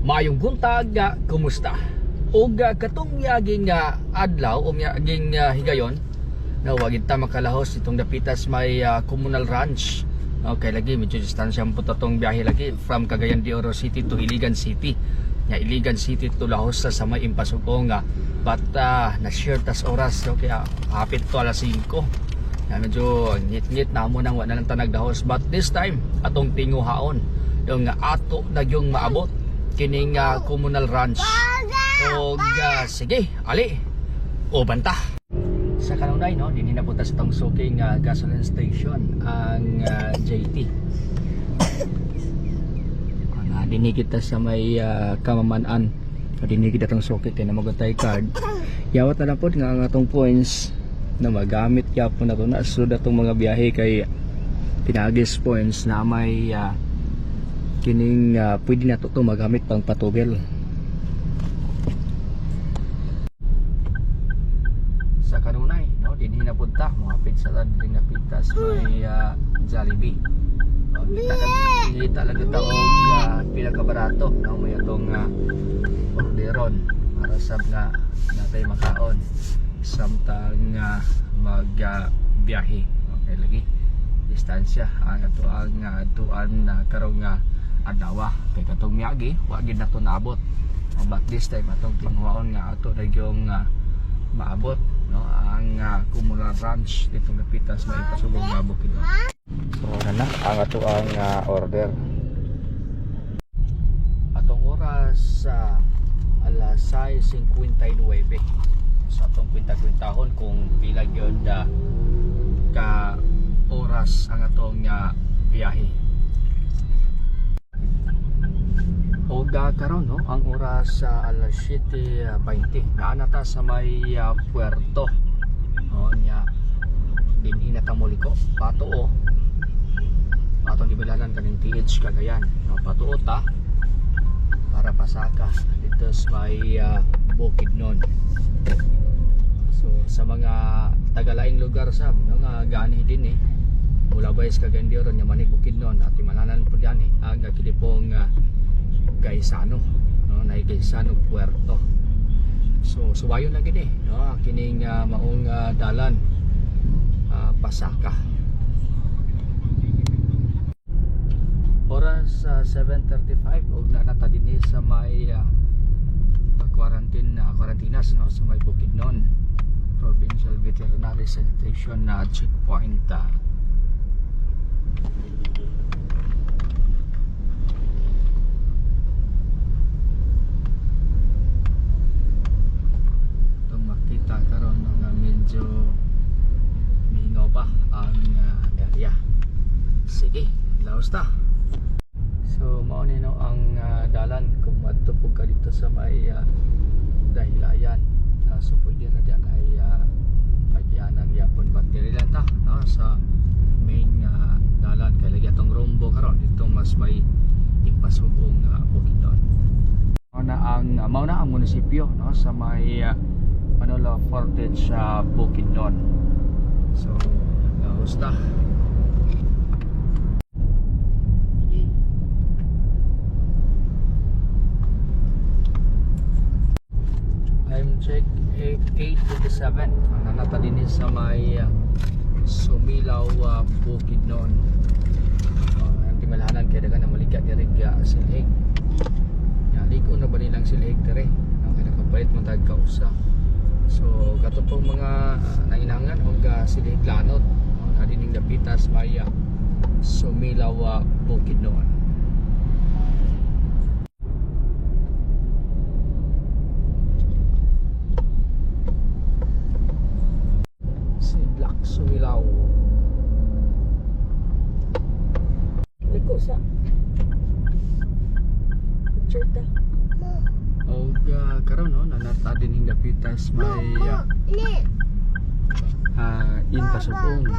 Mayong buntag, kumusta? Og katong yaging adlaw o yaging higayon na wagid ta makalahos itong dapitas may communal ranch. Okay, lagi medyo distansya mo tong biyahe lagi from Cagayan de Oro City to Iligan City. Nga Iligan City to Lahos sa may Impasugong but na-share tas oras okay, hapit to alas 5. Medyo ngit-ngit na mo nang wala nang tanag dahos, but this time atong tinguhaon yung ato na yung maabot kining communal ranch. O sige, ali o banta sa kanunay no, dinhi na punta sa tong suking gasoline station ang JT. Dinhi kita sa may Kamaman-an. Dinhi kita tong suki kay na magutay card. Yawat na lang po nga ang atong points na magamit yapon na to na sunod atong mga biyahe kay pinagis points na may kining pwede na to magamit pang patubel. Sa kanunay no, dinhi na punta moapit sa ladling na pintas may Jollibee. Hindi talaga ta og pinakabarato no, may atong orderon para sa nga natay makaon samtang mag biyahe. Okay lagi distansya ang ato ang tuan na karong adlaw kay katong miyagi wa gid nato naabot. But this time atong tinguhaon nga ato na yung maabot no ang communal ranch ditong napitas may Impasugong nga Bukidnon. So na ang ato ang order. Atong oras alas 6:59. So atong kwenta-kwentahon kung pila gyud ka oras ang atong biyahe. O karon no, ang oras alas 7:20 naa ta sa may puerto. O nya dinhi na ta muliko patuo. Atong gibilanan kaning TH Cagayan. No, patuo ta para pasaka dito sa may Bukidnon. So sa mga tagalaing lugar sab no, nga gani din mula bay sa Cagayan de Oro nya manig Bukidnon at timalanan po diyan ang kilipong Gaisano no, na Gaisano Puerto. So suwayon lagi no kining maong dalan pasaka. Oras 7:35 og nata dinhi sa may quarantinas no sa may Bukidnon Provincial Veterinary Sanitation checkpoint. Itong makita karon nga medyo mingaw pa ang area. Sige, laos ta. So mao ni no ang dalan kung matupog ka dito sa may Dahilayan. So pwede na diyan ay pagyanan yapon battery lang ta no, sa main dalan kay lagi atong rumbo karon dito mas may Impasugong Bukidnon. Mao na ang munisipyo no sa may Manolo Fortich Bukidnon. So gusta check 8:27 ang nanata din sa may Sumilaw Bukidnon. Ang timalahanan kaya dagan na malikat diri silhig. Ligo na ba nilang silhig diri? Ang kinakabait mo tag kausa. So kato pong mga nainangan og silhig lanot na dining dapitas may Sumilaw Bukidnon. Sumilaw. Liko sa picture ta. Og karon no nanata din ning dapitas may Impasugong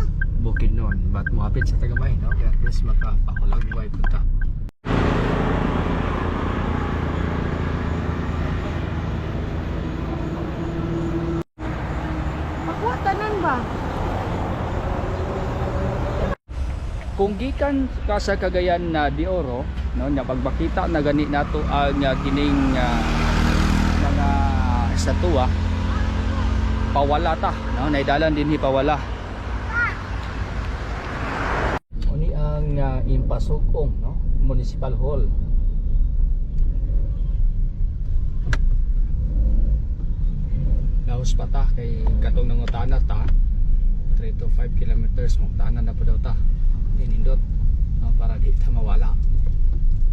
Bukidnon but moapit sa tagamay no kaya at least makapakulagway punta. kung gikan ka sa Cagayan na de Oro, no, nya pagbakita na gani nato ang kining mga estatwa, pawala ta, no, naidalan din pawala. Uni ang Impasugong, no, Municipal Hall. Laos pa ta kay katong nangutana ta 3 to 5 kilometers mangutanan na po daw ta inindot, no, para di ta mawala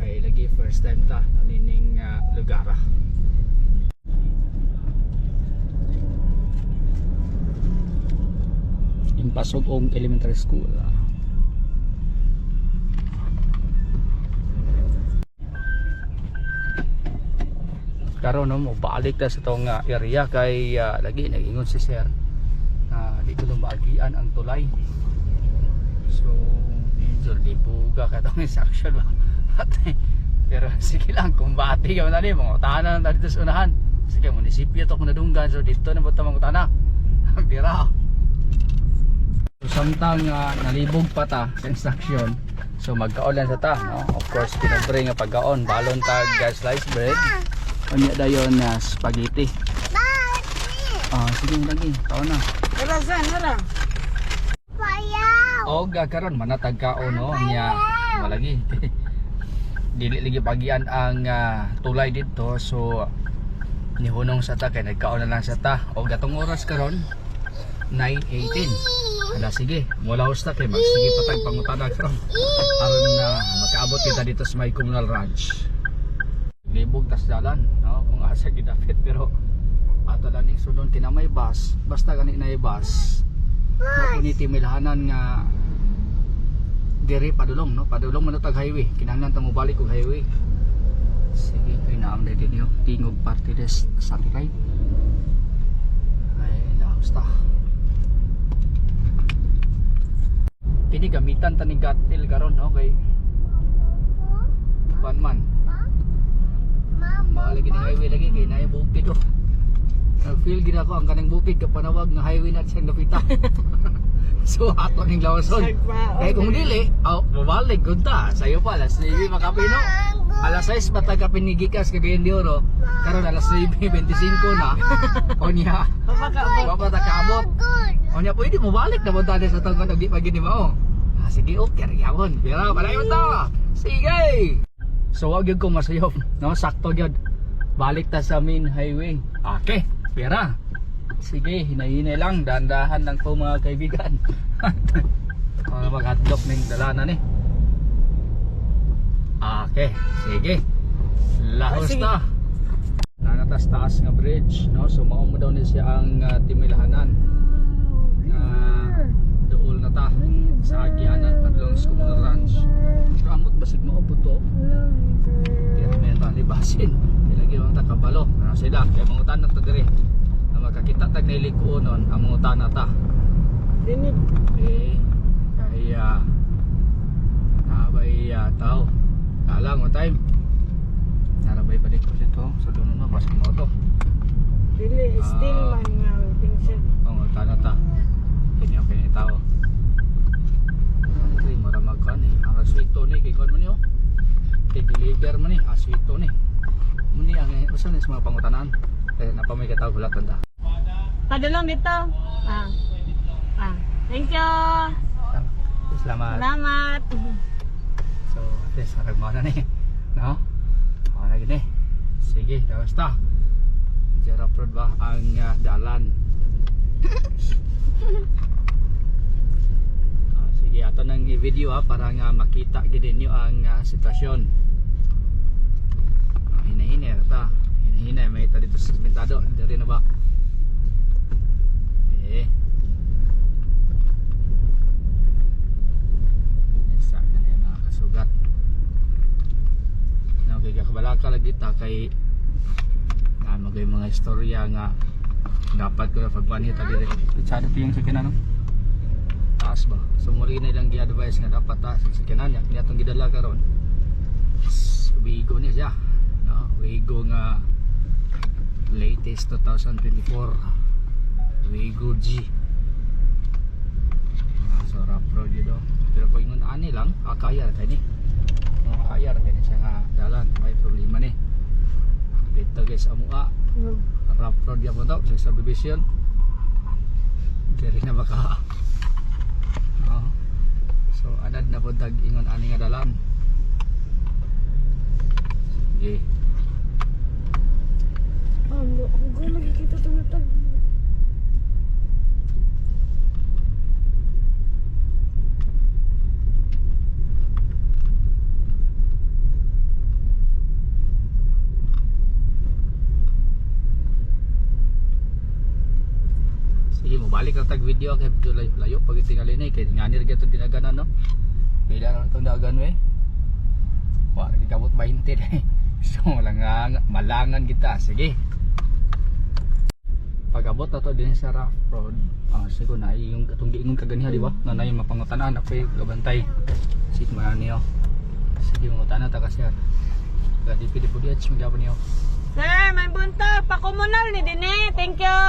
kay lagi first time ta nining lugar. Impasugong Elementary School. Karon no mo balik ta sa tong area kay lagi nag-ingon si sir dito lumagian ang tulay. So medyo libuga ka tong section ba. Pero sige lang kung bati ka man ani mga utanan na dito sa unahan. Sige munisipyo to kung nadunggan, so dito na ba ta mga utana. Bira. So samtang nalibog pa ta sa instruction, so magkaon lang sa ta, no? Of course pinobre nga pagkaon balon tag sliced bread. Unya dayon na spaghetti. Sige lagi, taon na. Nara. O gakaron manatag kaon no nya malagi. Dili lagi pagian ang tulay dito, so nihunong sa ta kay nagkaon na lang sa ta. O gatong oras karon 9:18. Ala sige, mula hosta kay magsige patag pangutana karon. Aron na makaabot kita dito sa may communal ranch. Libog tas dalan, no, kung asa gidapit, pero ato lang ning sudon kinamay bus, basta gani na bus mapuniti milhanan nga diri padulong, no, padulong man tag highway, kinahanglan ta mo balik og highway. Sige kay naam na din yo tingog party des sakay ay lausta kini gamitan ta ni gatil karon, no, kay man lagi ng highway lagi kay naay bukid do. Nag-feel gid ako ang kanang bukid kapanawag nga highway na siyang napita. So ato ning lawason. Kay kung dili, mabalik gud ta. Sayo pa alas 9 makapino. Alas 6 batag ka pinigikas kay Cagayan de Oro. Karon alas 9:25 na. Onya. Papa ta kaabot. Onya pwede mo balik na bunta sa tong kanang di pa gid mao. Sige okay gyapon. Pero balay mo ta. Sige. So wag gyud ko masayaw, no, sakto gyud. Balik ta sa main highway. Okay, pera. Sige, hinahinay lang, dahan-dahan lang po mga kaibigan. Mag-hotdog ning dalanan ni. Okay, sige. Lahos ta. Nanatas-taas nga bridge, no? So mao mo daw ni siya ang timilahanan. Dool na ta sa agianan padulong sa Communal Ranch. Ramot basig mo puto. Termeta libasin. Ilagi ang takabalo. Ano sila? Kaya mangutan na ta dire. Na makakita tag nilikuonon ang mangutan na ta. Dinib. Kaya nabay tao. Kalang mo time. Narabay balik ko dito. So doon na basig mo to. Dili still man nga waiting siya. Mangutan na ta. Kini okay ni tao. Ay, maramag ka ni. Ang aswito ni, kay kon mo niyo. Kay deliver mo ni, aswito ni. Muni ang usan sa mga pangutanan. Kaya napamay ka tao hulat tanda. Padulong dito. Thank you. Salamat. Salamat. So, at least harag mo na ni. No? Mga na gini. Sige, basta. Jarap road ba ang dalan. Sige, ato nang i-video para nga makita gid ninyo ang sitwasyon. Hinahinay ta. Hinahinay may ita dito sa sementado, diri na ba? Esa na yung mga kasugat. Okay, kakabalaka lagi ta kay magay mga istorya nga dapat ko na pagpanhit diri. Tsada tiyang sa kinano. Taas ba? So muli na lang gi-advise nga dapat taas ang sakyanan niya. Kanya itong gidala karon. Wigo niya siya. No? Wigo nga latest 2024. Wigo G. So rough road yun. Pero pag ingon ani lang, kaya ra kay ni. Kaya ra kay ni siya nga dalan, may problema ni. Dito guys, amua. Rough road ya po daw, sa subdivision. Diri na baka. So, anad na po tag ingon ani nga dalan. Sige. Ako lagi kita tumatag. Sige, mabalik na tag video kay video layo pag tingali na kay ngani ra gyud dinaganan no. Pila na itong dagan we. Wa ra gikabot 20 eh. So malangan kita. Sige. Pag-abot na to din sa rough road. Siguro na yung atong giingon kaganiha di ba? Na nay mapangutanan ako'y gabantay. Sige man niyo. Sige mo ta ta kasi. Gadi pili po diyan mga niyo. Sir, may buntag pa komunal ni dinhi. Thank you.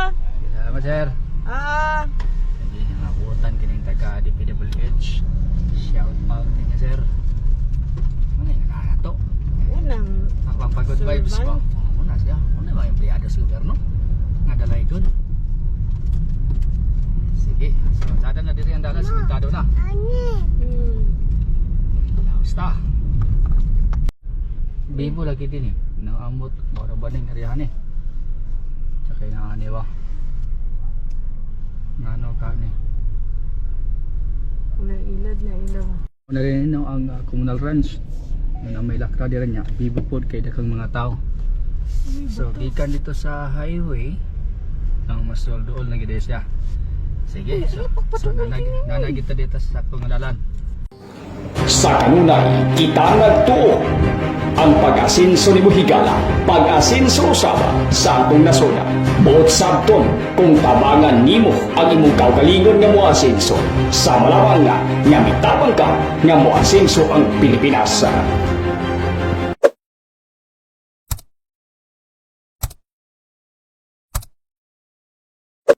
Salamat sir. Sige, nabutan kining taga DPWH. Shout out din niya sir. Ano yung nakakato? Unang Ang pagod vibes ko. Muna siya. Muna ba yung empleyado sa gobyerno? Nadalay good. Sige. So, sada na diri ang dalas. Simentado na. Basta. Bibo lagi din eh. Naamot. Bora ba ning arihan eh. Tsaka yung aniwa. Ngano ka ni. ilad na ilaw. Una rin ang communal ranch. Na may lakra dira niya. Bibo pod kay dakang mga tao. So, gikan dito sa highway. Ang mas dool na gid siya. Sige. So nanag kita dito sa saktong dalan. Sa kanunay, kita nagtuo ang pag-asinso ni Higala, pag-asinso usaba sa atong nasuna. Buot sabton kung tabangan nimo ang imong kaugalingon nga moasinso. Sa malawang nga mitapang ka nga moasinso ang Pilipinas.